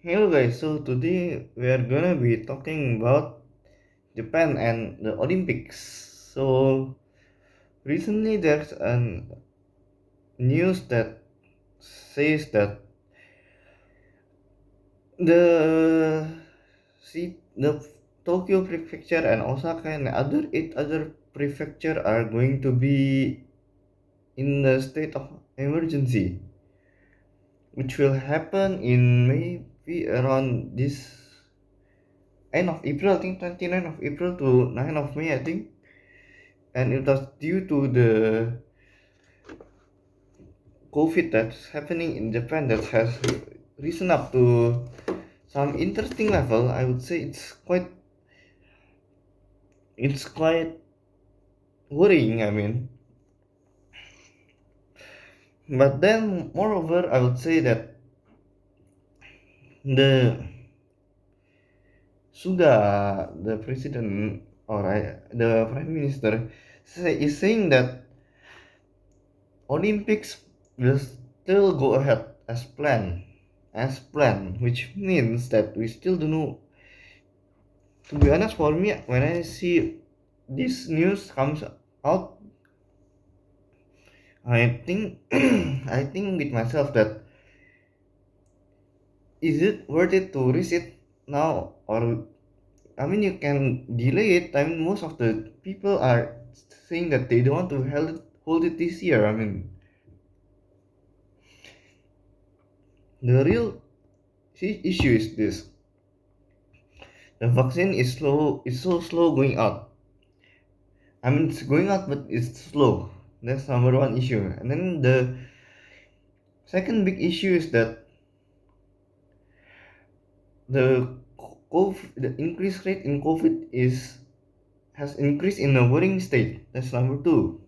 Hello guys, so today we are gonna be talking about Japan and the Olympics. So recently there's a news that says that the the Tokyo prefecture and Osaka and other 8 other prefecture are going to be in the state of emergency, which will happen in maybe around this end of April, I think 29th of April to 9th of May, I think. And it was due to the COVID that's happening in Japan that has risen up to some interesting level. I would say it's quite worrying. I mean, but then moreover, I would say that the Suga, the president the prime minister, is saying that Olympics will still go ahead as planned, which means that we still don't know. To be honest, for me, when I see this news comes out, I think I think with myself that is it worth it to risk it now, or I mean you can delay it. I mean most of the people are saying that they don't want to hold it this year. I mean the real issue is this: the vaccine is so slow going out. I mean it's going out, but it's slow. That's number one issue. And then the second big issue is that the increased rate in COVID has increased in a worrying state. That's number two.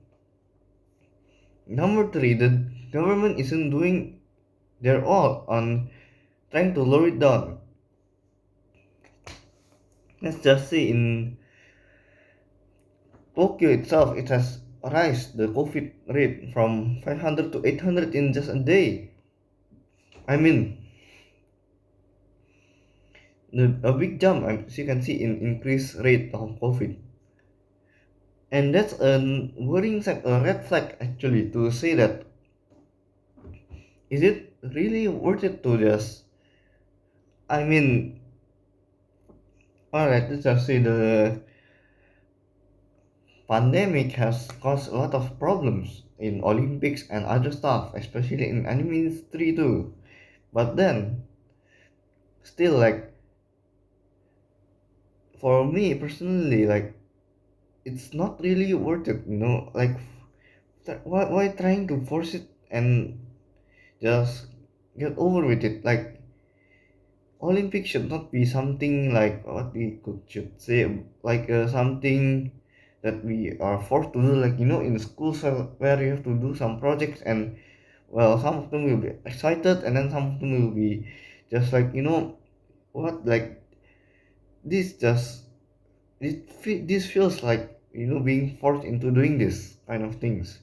Number three, the government isn't doing their all on trying to lower it down. Let's just say in Tokyo itself, it has raised the COVID rate from 500 to 800 in just a day. I mean, a big jump, as you can see, in increased rate of COVID. And that's a red flag actually, to say that is it really worth it to just, I mean, alright, let's just say the pandemic has caused a lot of problems in Olympics and other stuff, especially in anime industry too. But then, still, like, for me personally, like, it's not really worth it, like, why trying to force it and just get over with it? Like, Olympics should not be something like what we should say, like something that we are forced to do, like in schools where you have to do some projects, and well, some of them will be excited, and then some of them will be just like what, like this just this feels like being forced into doing this kind of things.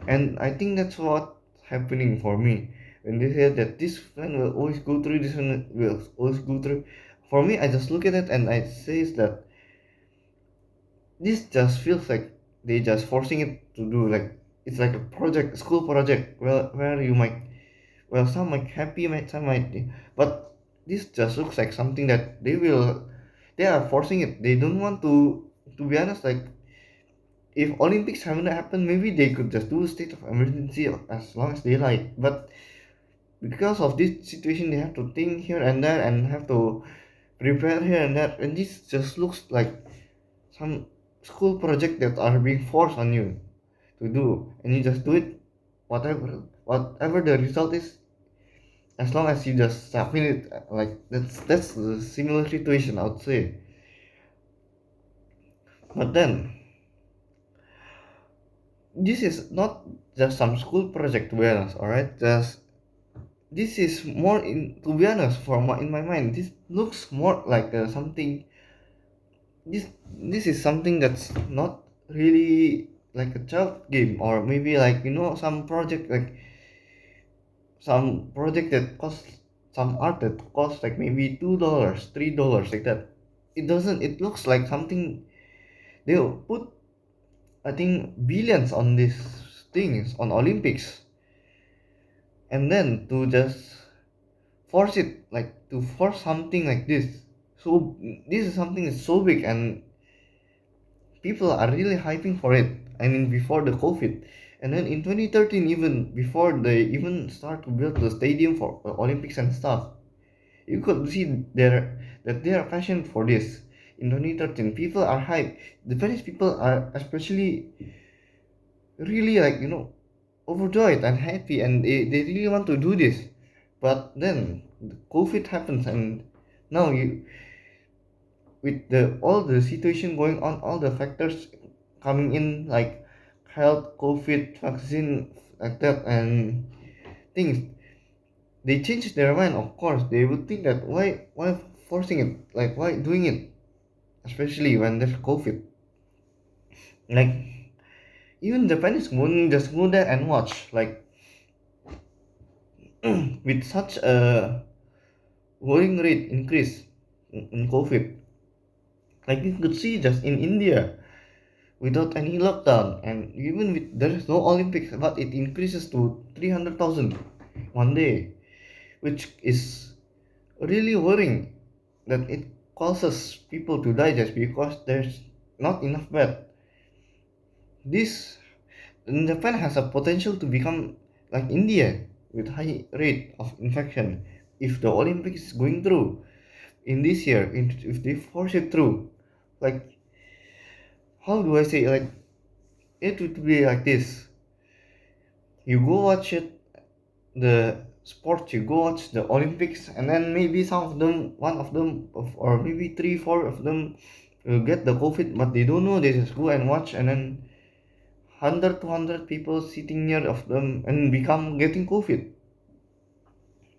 And I think that's what's happening for me when they say that this plan will always go through, this one will always go through. For me, I just look at it and I say that this just feels like they just forcing it to do, like it's like a project, school project, where you might, well, some might happy, some might, but this just looks like something that they are forcing it. They don't want to be honest, like if Olympics haven't happened, maybe they could just do a state of emergency as long as they like. But because of this situation, they have to think here and there and have to prepare here and there. And this just looks like some school project that are being forced on you to do, and you just do it, whatever the result is, as long as you just submit it. Like that's a similar situation, I would say. But then this is not just some school project, to be honest. All right, just this is more, in to be honest, in my mind, this looks more like something. This is something that's not really like a child game, or maybe like some project, like some project that costs some art that costs like maybe $2, $3 like that. It doesn't. It looks like something they'll put. I think billions on these things on Olympics, and then to just force it, like to force something like this. So this is something that's so big, and people are really hyping for it. I mean, before the COVID, and then in 2013, even before they even start to build the stadium for Olympics and stuff, you could see there that they are passionate for this. In 2013, people are hyped. The Spanish people are especially really like overjoyed and happy, and they really want to do this. But then the COVID happens, and now you with the all the situation going on, all the factors coming in like health, COVID, vaccine, like that, and things, they change their mind. Of course, they would think that why forcing it, like why doing it, especially when there's COVID. Like even Japanese wouldn't just go there and watch. Like with such a worrying rate increase in COVID, like you could see just in India without any lockdown, and even with there is no Olympics, but it increases to 300,000 one day, which is really worrying that it causes people to die just because there's not enough bed. This Japan has a potential to become like India with high rate of infection if the Olympics is going through in this year. If they force it through, like how do I say, like it would be like this: you go watch it, the sport, you go watch the Olympics, and then maybe some of them, one of them, or maybe three, four of them will get the COVID, but they don't know. They just go and watch, and then 100, 200 people sitting near of them and become getting COVID.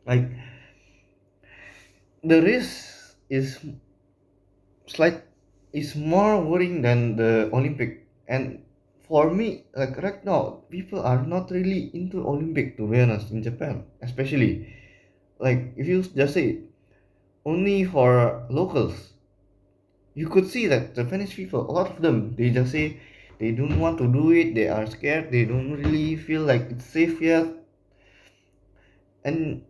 Like the risk slight is more worrying than the Olympic. And for me, like right now, people are not really into Olympic, to be honest, in Japan, especially. Like if you just say only for locals, you could see that Japanese people, a lot of them, they just say they don't want to do it, they are scared, they don't really feel like it's safe yet. And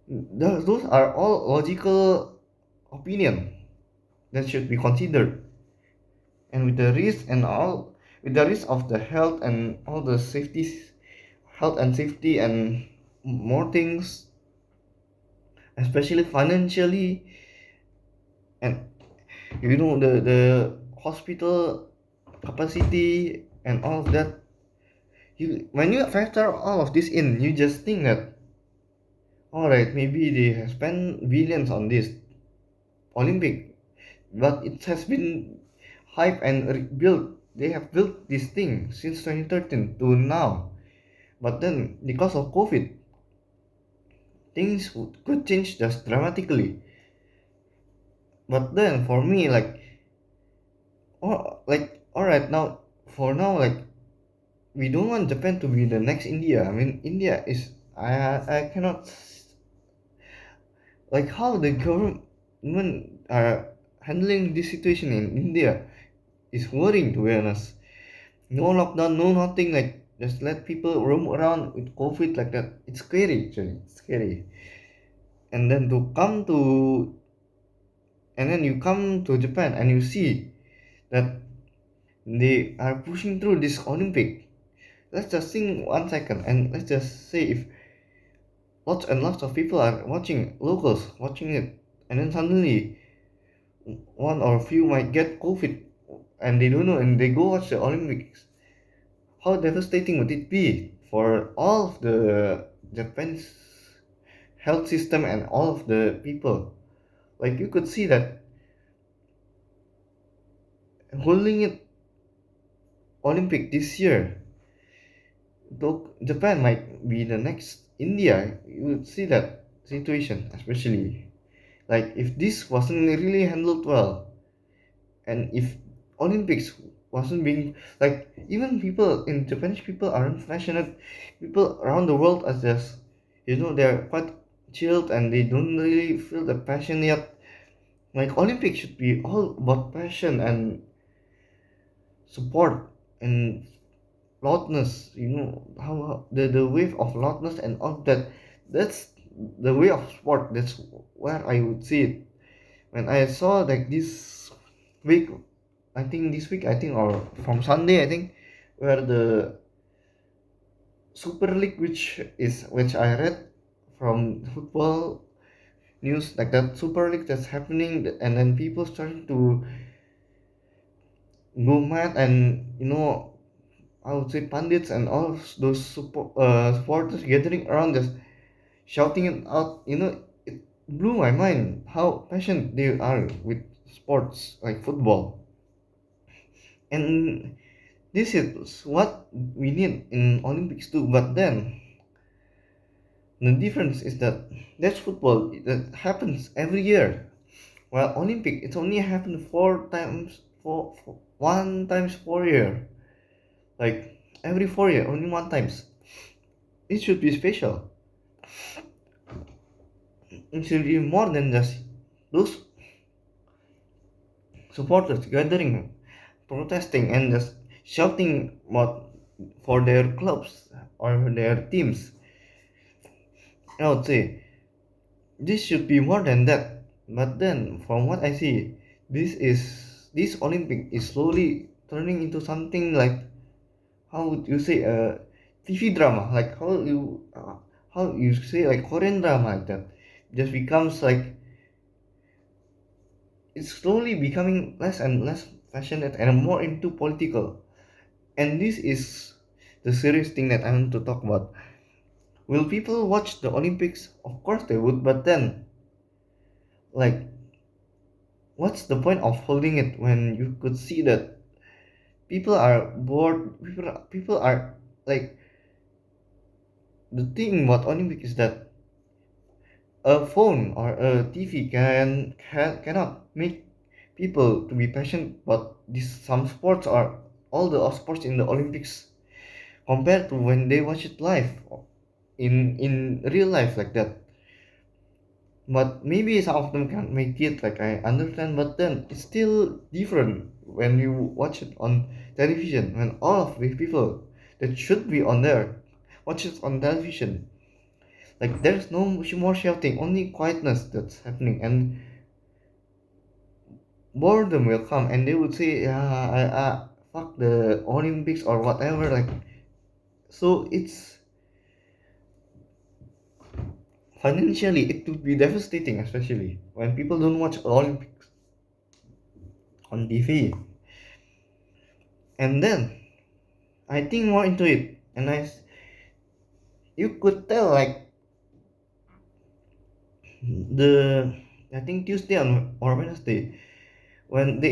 those are all logical opinion that should be considered. And with the risk and all, with the risk of the health and all the safeties, health and safety and more things, especially financially, and the hospital capacity and all of that, you when you factor all of this in, you just think that all right, maybe they have spent billions on this Olympic, but it has been hype and built. They have built this thing since 2013 to now, but then because of COVID, things could change just dramatically. But then for me, like, all right, now for now, like, we don't want Japan to be the next India. I mean, India is, I cannot, like, how the government are handling this situation in India is worrying, to be honest. No lockdown, no nothing, like just let people roam around with COVID like that. It's scary, actually. It's scary. And then and then you come to Japan and you see that they are pushing through this Olympic. Let's just think 1 second, and let's just say if lots and lots of people are watching, locals watching it, and then suddenly one or a few might get COVID and they don't know, and they go watch the Olympics. How devastating would it be for all of the Japan's health system and all of the people? Like you could see that holding it Olympic this year, though Japan might be the next India. You would see that situation, especially like if this wasn't really handled well, and if Olympics wasn't being, like, even people in Japanese people aren't passionate. People around the world are just they're quite chilled and they don't really feel the passion yet. Like Olympics should be all about passion and support and loudness. You know how the wave of loudness and all that. That's the way of sport. That's where I would see it. When I saw like this week, I think this week, I think, or from Sunday, I think, where the Super League, which I read from football news, like that Super League that's happening, and then people starting to go mad, and I would say pundits and all of those supporters gathering around just shouting it out. It blew my mind how passionate they are with sports like football, and this is what we need in Olympics too. But then the difference is that that's football that happens every year. While Olympic, it's only happened 4 times, 4 like every 4 year, only one times. It should be special. It should be more than just those supporters gathering, protesting, and just shouting what for their clubs or their teams. I would say this should be more than that. But then, from what I see, this Olympic is slowly turning into something like, how would you say, a TV drama, like how you say, like Korean drama, like that. Just becomes like, it's slowly becoming less and less passionate and more into political. And this is the serious thing that I want to talk about. Will people watch the Olympics? Of course they would, but then, like, what's the point of holding it when you could see that people are bored? People are like, the thing about Olympic is that a phone or a TV cannot make people to be passionate about this. Some sports are all the sports in the Olympics compared to when they watch it live in real life like that. But maybe some of them can make it, like I understand, but then it's still different when you watch it on television, when all of the people that should be on there watch it on television. Like there's no more shouting, only quietness that's happening, and boredom will come, and they would say, "Yeah, fuck the Olympics or whatever." Like, so it's financially it would be devastating, especially when people don't watch Olympics on TV. And then I think more into it, and you could tell like the I think Tuesday or Wednesday when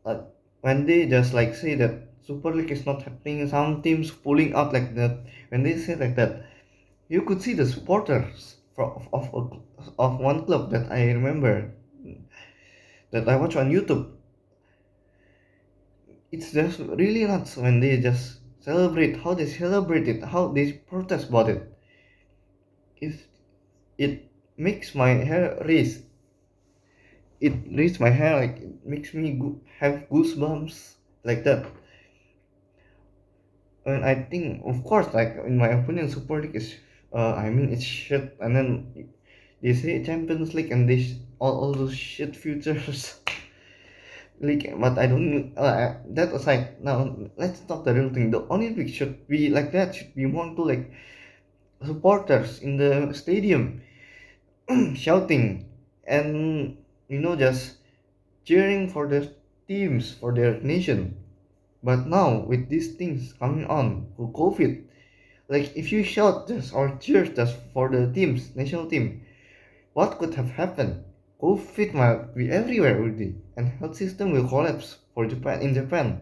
uh, they just like say that Super League is not happening, some teams pulling out like that. When they say like that, you could see the supporters of one club that I remember that I watch on YouTube. It's just really nuts when they just celebrate, how they celebrate it, how they protest about it. It's, it makes my hair raise. It raise my hair, like it makes me have goosebumps like that. And I think, of course, like in my opinion, Super League is, I mean, it's shit. And then they say Champions League and all those shit futures. Like, but I don't. That aside, now let's talk the real thing. The Olympics should be like that. Should be more to like supporters in the stadium shouting and just cheering for their teams, for their nation. But now with these things coming on for COVID, like if you shout just or cheer just for the teams, national team, what could have happened? COVID might be everywhere already, and health system will collapse for Japan in Japan.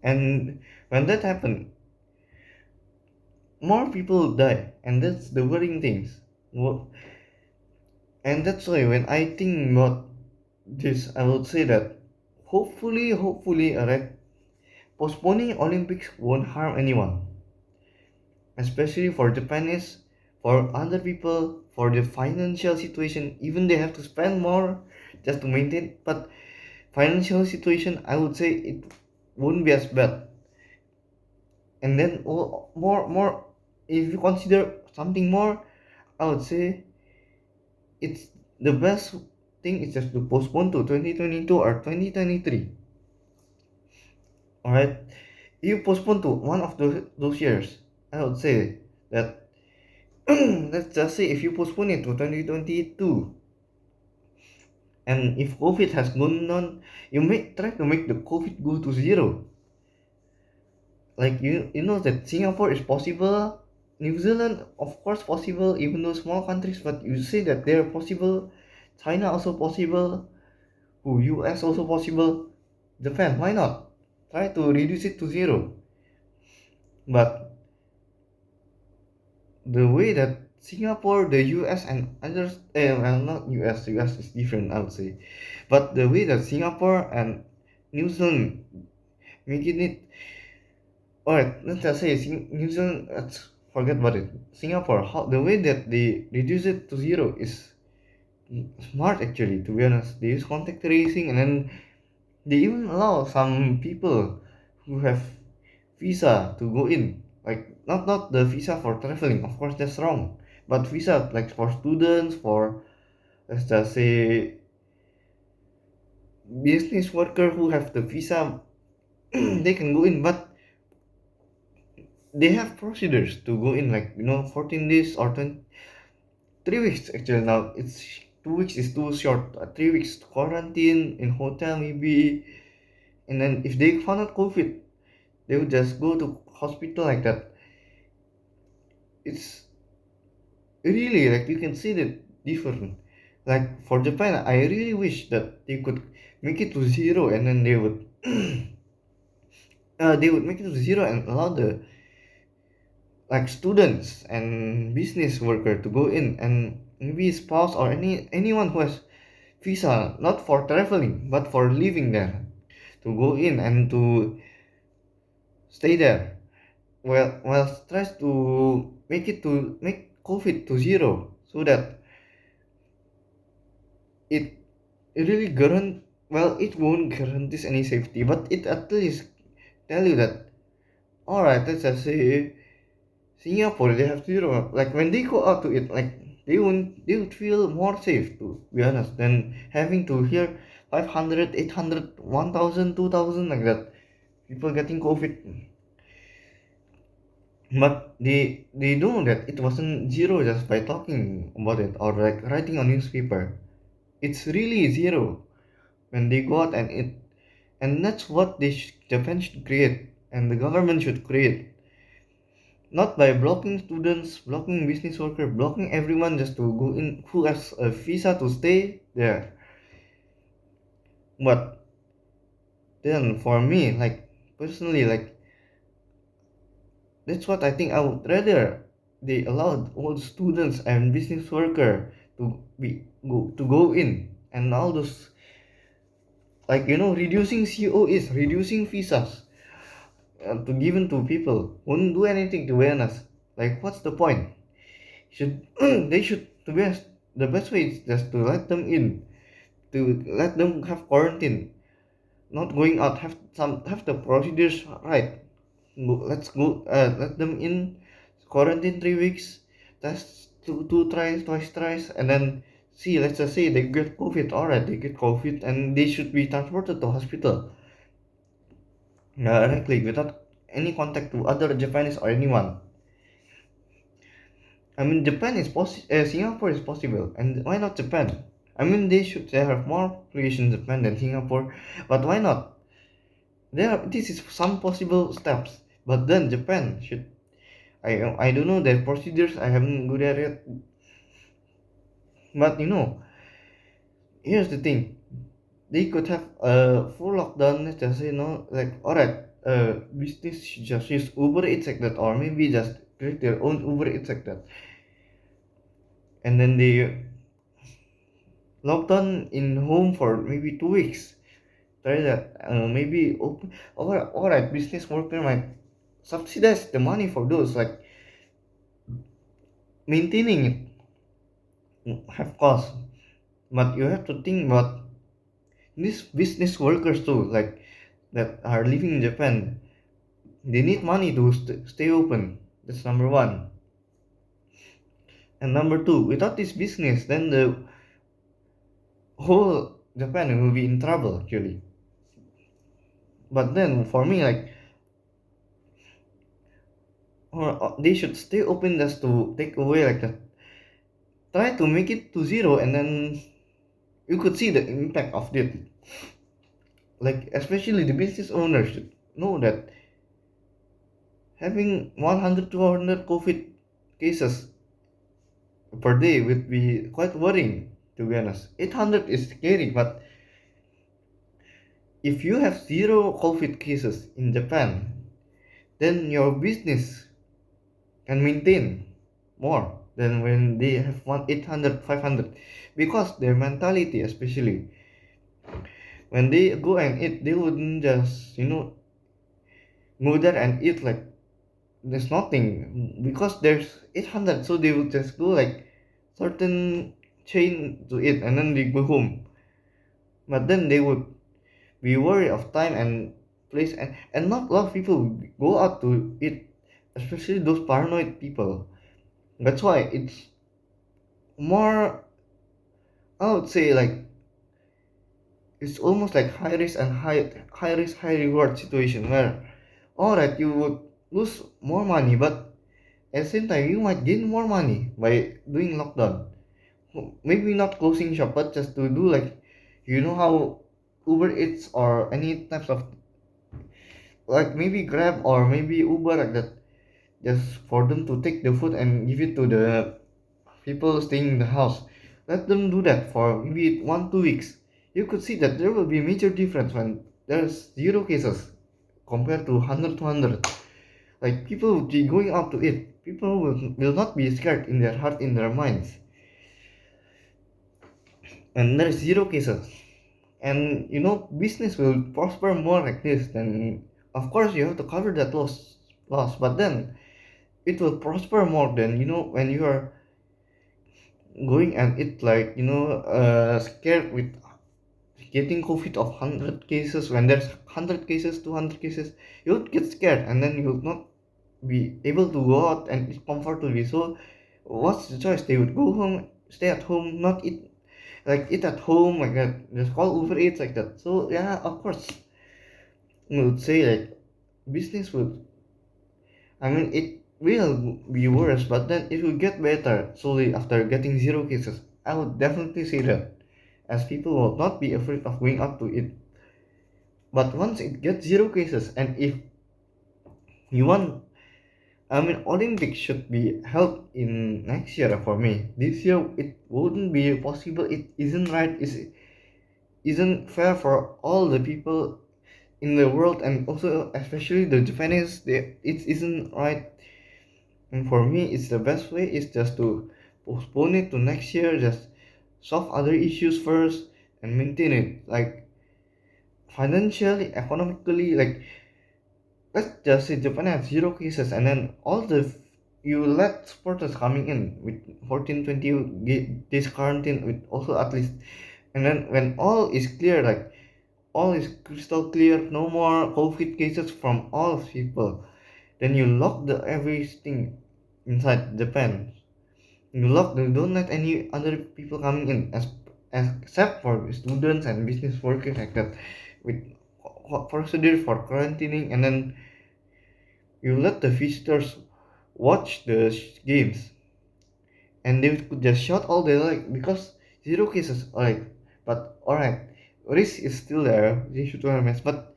And when that happened, more people die, and that's the worrying things. And that's why when I think about this, I would say that hopefully, alright, postponing Olympics won't harm anyone. especially for Japanese, for other people, for the financial situation. Even they have to spend more just to maintain, but financial situation, I would say it won't be as bad. And then more, if you consider something more, I would say it's the best thing is just to postpone to 2022 or 2023. All right, you postpone to one of those years. I would say that let's just say if you postpone it to 2022, and if COVID has gone on, you make try to make the COVID go to zero. Like you know that Singapore is possible, New Zealand of course possible, even though small countries, but you say that they're possible, China also possible, who US also possible, Japan, why not? Try to reduce it to zero. But the way that Singapore, the US and others, well not US, US is different I would say. But the way that Singapore and New Zealand making it, alright, let's just say New Zealand, let's forget about it. Singapore, how the way that they reduce it to zero is smart actually, to be honest. They use contact tracing, and then they even allow some people who have visa to go in. Like not the visa for traveling, of course that's wrong. But visa like for students, for let's just say business worker who have the visa, they can go in, but they have procedures to go in, like 14 days or 20, 3 weeks actually. Now it's 2 weeks is too short. 3 weeks quarantine in hotel maybe, and then if they found out COVID, they would just go to hospital like that. It's really like you can see the different. Like for Japan, I really wish that they could make it to zero, and then they would make it to zero and allow the like students and business worker to go in, and maybe spouse or anyone who has visa not for traveling but for living there, to go in and to stay there. Well, tries to make COVID to zero, so that it really guarantee, well, it won't guarantee any safety, but it at least tell you that, all right, let's just say Singapore, they have zero. Like when they go out to it, like they would feel more safe, to be honest, than having to hear 500, 800, 1,000, 2,000 like that. People getting COVID. But they know that it wasn't zero just by talking about it or like writing on newspaper. It's really zero when they go out and it, and that's what Japan should create, and the government should create. Not by blocking students, blocking business workers, blocking everyone just to go in who has a visa to stay there. But then for me, like personally, like that's what I think I would rather they allowed all students and business worker to go in, and all those, like reducing COEs, reducing visas to given to people won't do anything, to be honest. Like what's the point? Should they should, to be honest, the best way is just to let them in, to let them have quarantine, not going out, have the procedures right. Let's go, let them in, quarantine 3 weeks, test two tries, twice tries, and then see, let's just say they get COVID, alright, they get COVID, and they should be transported to hospital directly without any contact to other Japanese or anyone. I mean, Singapore is possible, and why not Japan? I mean, they have more population in Japan than Singapore, but why not? This is some possible steps, but then Japan should. I don't know their procedures. I haven't go there yet, but here's the thing: they could have a full lockdown. Let's just say like alright, business should just use Uber Eats like that, or maybe just create their own Uber Eats like that, and then they lockdown in home for maybe 2 weeks. Try that. Maybe open. Alright, business worker might subsidize the money for those. Like maintaining it have cost. But you have to think about these business workers too, like that are living in Japan. They need money to stay open. That's number one. And number two, without this business, then the whole Japan will be in trouble actually. But then for me, like, or they should stay open just to take away like that. Try to make it to zero, and then you could see the impact of it. Like especially the business owners should know that having 100 to 200 COVID cases per day would be quite worrying. To be honest, 800 is scary, but if you have zero COVID cases in Japan, then your business can maintain more than when they have 800, 500, because their mentality, especially when they go and eat, they wouldn't just go there and eat like there's nothing, because there's 800, so they would just go like certain chain to eat and then they go home. But then they would be worried of time and place, and not a lot of people go out to eat, especially those paranoid people. That's why it's more, I would say, like it's almost like high risk and high risk high reward situation where all right, you would lose more money, but at the same time you might gain more money by doing lockdown. Maybe not closing shop, but just to do like, how Uber Eats or any types of, like maybe Grab or maybe Uber, like that, just for them to take the food and give it to the people staying in the house. Let them do that for maybe 1 2 weeks. You could see that there will be major difference when there's zero cases compared to 100 200. Like people will be going out to eat. People will not be scared in their heart, in their minds. And there's zero cases. And business will prosper more like this. Then of course you have to cover that loss. But then it will prosper more than when you are going and it like scared with getting COVID of 100 cases. When there's 100 cases, 200 cases, you would get scared and then you would not be able to go out and eat comfortably. So what's the choice? They would go home, stay at home, not eat, like eat at home like that, just call Uber Eats like that. So yeah, of course I would say like business would, I mean, it will be worse, but then it will get better slowly after getting zero cases. I would definitely say that, as people will not be afraid of going out to it. But once it gets zero cases, and if you want, I mean, Olympics should be held in next year for me. This year it wouldn't be possible. It isn't right. Isn't fair for all the people in the world, and also especially the Japanese. It isn't right. And for me, it's the best way is just to postpone it to next year. Just solve other issues first and maintain it. Like financially, economically, like let's just say Japan has zero cases, and then you let supporters coming in with 14 20 days quarantine with also at least, and then when all is clear, like all is crystal clear, no more COVID cases from all of people, then you lock the everything inside Japan. You don't let any other people coming in, except for students and business workers like that, with procedure for quarantining, and then you let the visitors watch the games, and they could just shout all they like because zero cases. Alright, but alright, risk is still there. They should wear a mask, but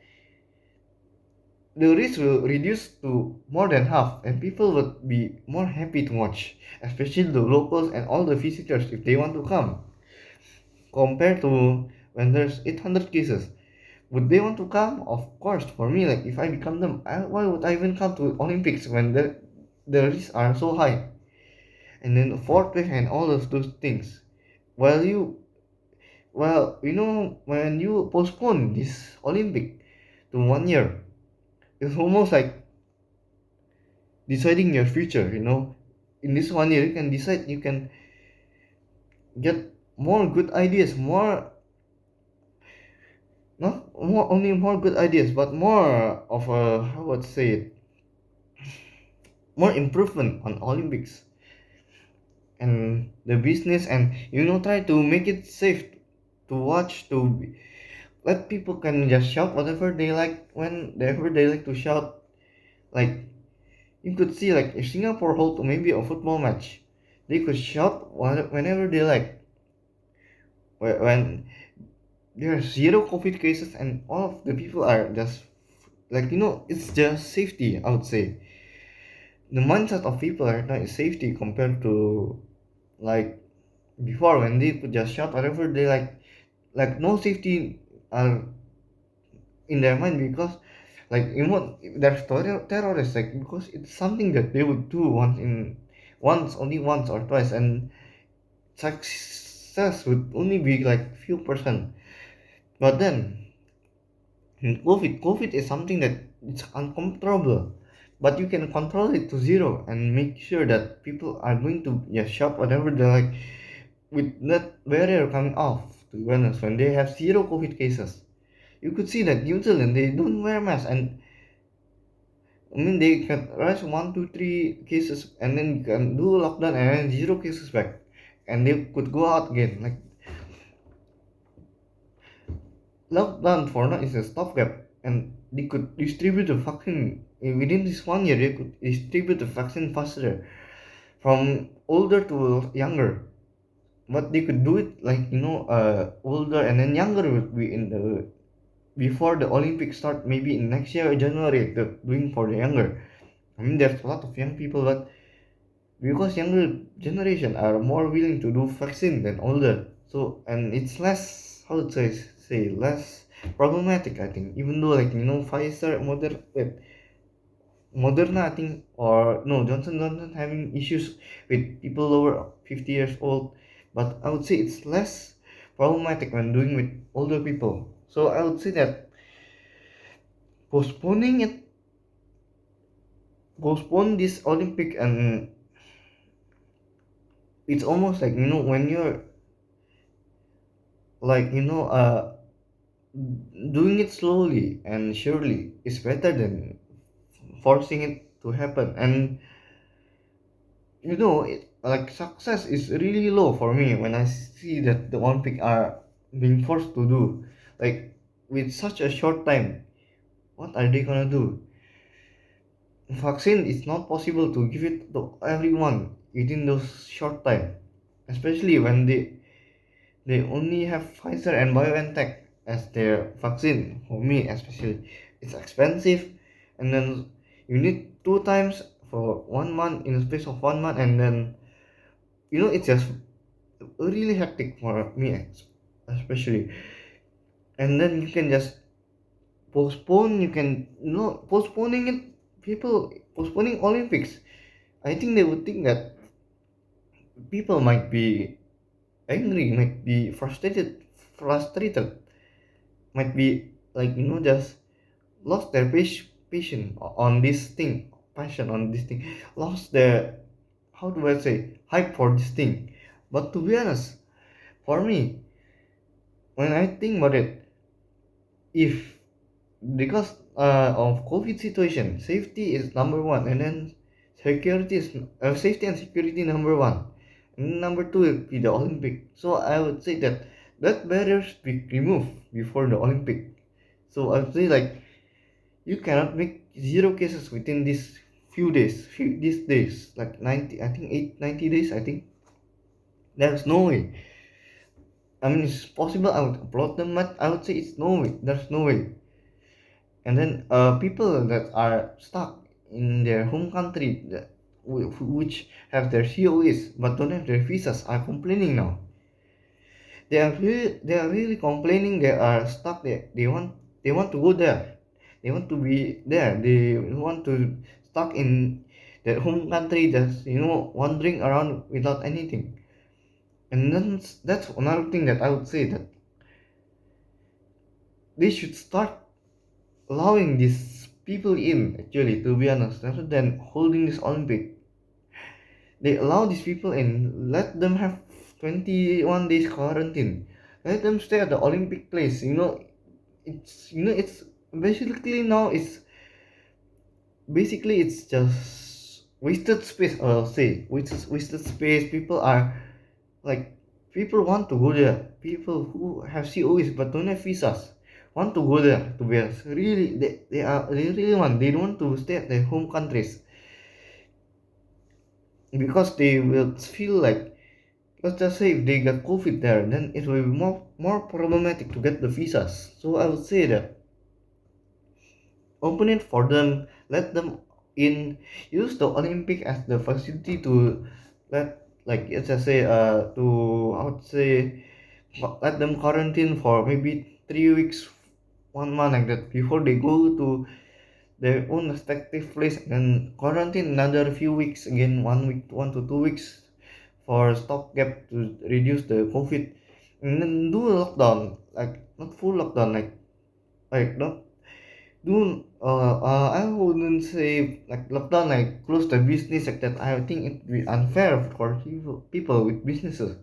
the risk will reduce to more than half, and people would be more happy to watch, especially the locals and all the visitors if they want to come. Compared to when there's 800 cases, would they want to come? Of course. For me, like if I become them, why would I even come to Olympics when the risks are so high? And then the fourth wave and all of those things. While you, well, when you postpone this Olympic to 1 year, it's almost like deciding your future. in this 1 year you can decide, you can get more good ideas, more, not more only more good ideas, but more of a, how would I say it, more improvement on Olympics and the business, and try to make it safe to watch, to let people can just shout whatever they like whenever they like to shout. Like, you could see, like, if Singapore hold maybe a football match, they could shout whenever they like. When there are zero COVID cases and all of the people are just like, it's just safety. I would say the mindset of people are not safety compared to, like, before, when they could just shout whatever they like no safety are in their mind, because, like, there's terrorists, like, because it's something that they would do only once or twice, and success would only be like few percent. But then in COVID is something that it's uncontrollable, but you can control it to zero and make sure that people are going to just shop whatever they like, with that barrier coming off. To be honest, when they have zero COVID cases, you could see that New Zealand, they don't wear masks, and I mean they can rise one, two, three cases, and then you can do lockdown, and then zero cases back, and they could go out again. Like, lockdown for now is a stopgap, and they could distribute the vaccine within this 1 year. They could distribute the vaccine faster from older to younger, but they could do it like, older and then younger would be in the before the Olympics start, maybe in next year January, the doing for the younger. I mean, there's a lot of young people, but because younger generation are more willing to do vaccine than older, so, and it's less, how to say less problematic, I think, even though, like, Pfizer, Moderna, I think, or no, Johnson having issues with people over 50 years old, but I would say it's less problematic when doing with older people. So I would say that postponing it, postpone this Olympic, and it's almost like, when you're like, doing it slowly and surely is better than forcing it to happen. And like, success is really low for me when I see that the Olympic are being forced to do, like, with such a short time. What are they gonna do? Vaccine is not possible to give it to everyone within those short time, especially when they only have Pfizer and BioNTech as their vaccine. For me especially, it's expensive, and then you need two times for 1 month, in the space of 1 month, and then it's just really hectic for me, especially. And then you can just postpone, you can, postponing it, people postponing Olympics, I think they would think that people might be angry, might be frustrated, might be like, just lost their passion on this thing, passion on this thing, lost their, how do I say, hype for this thing. But to be honest, for me, when I think about it, if, because of COVID situation, safety is number one, and then security is, safety and security number one, and number two will be the Olympic. So I would say that barriers be removed before the Olympic. So I would say, like, you cannot make zero cases within these days, like 90, I think, 90 days, I think. There's no way. I mean, it's possible I would applaud them, but I would say it's no way. There's no way. And then people that are stuck in their home country, which have their COEs but don't have their visas, are complaining now. They are really complaining. They are stuck there. They want to go there. They want to be there. They want to stuck in their home country, just, wandering around without anything. And then that's another thing that I would say, that they should start allowing these people in, actually, to be honest, rather than holding this Olympic. They allow these people in, let them have 21 days quarantine, let them stay at the Olympic place. It's basically now it's basically it's just wasted space. I'll say wasted space. People are like, people want to go there. People who have COEs but don't have visas want to go there to be honest. Really, they really want. They don't want to stay at their home countries because they will feel like, let's just say if they get COVID there, then it will be more problematic to get the visas. So I would say that open it for them, let them in, use the Olympic as the facility to let, like let's just say to, I would say, let them quarantine for maybe 3 weeks, 1 month like that before they go to their own respective place, and then quarantine another few weeks again, 1 week, 1 to 2 weeks for stopgap to reduce the COVID, and then do a lockdown, like not full lockdown, like not do I wouldn't say like lockdown, like close the business like that. I think it would be unfair for people with businesses.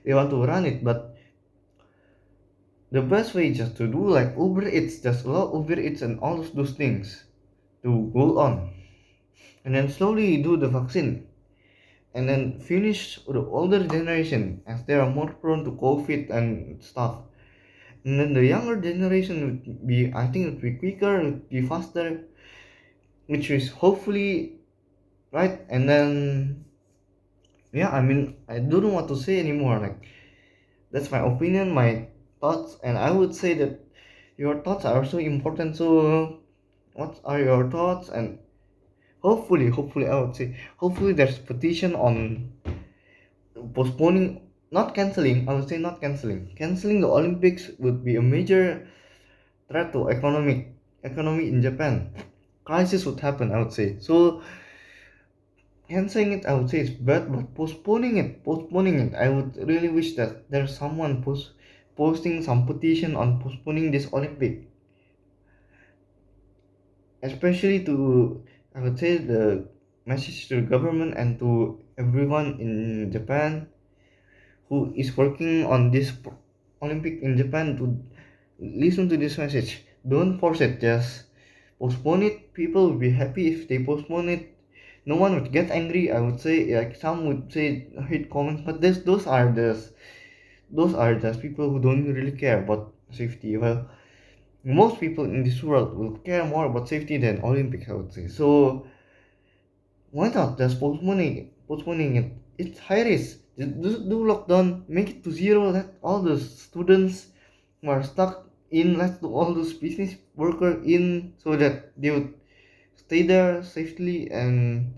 They want to run it, but the best way is just to do like Uber Eats, just allow Uber Eats and all of those things to go on, and then slowly do the vaccine, and then finish the older generation as they are more prone to COVID and stuff. And then the younger generation would be, I think, it would be quicker, it would be faster, which is hopefully right. And then yeah, I mean, I don't know what to say anymore. Like, that's my opinion, my thoughts, and I would say that your thoughts are so important. So what are your thoughts? And hopefully I would say, hopefully there's petition on postponing, not canceling, I would say not canceling the Olympics would be a major threat to economy in Japan. Crisis would happen, I would say. So canceling it, I would say, is bad, but postponing it, I would really wish that there's someone posting some petition on postponing this Olympic, especially to, I would say, the message to the government and to everyone in Japan who is working on this Olympic in Japan to listen to this message. Don't force it, just postpone it. People will be happy if they postpone it. No one would get angry. I would say, like some would say hate comments, but those are just people who don't really care about safety. Well, most people in this world will care more about safety than Olympics, I would say. So why not just postponing it? It's high risk. Just do lockdown, make it to zero. Let all the students who are stuck in, let all those business worker in, so that they would stay there safely and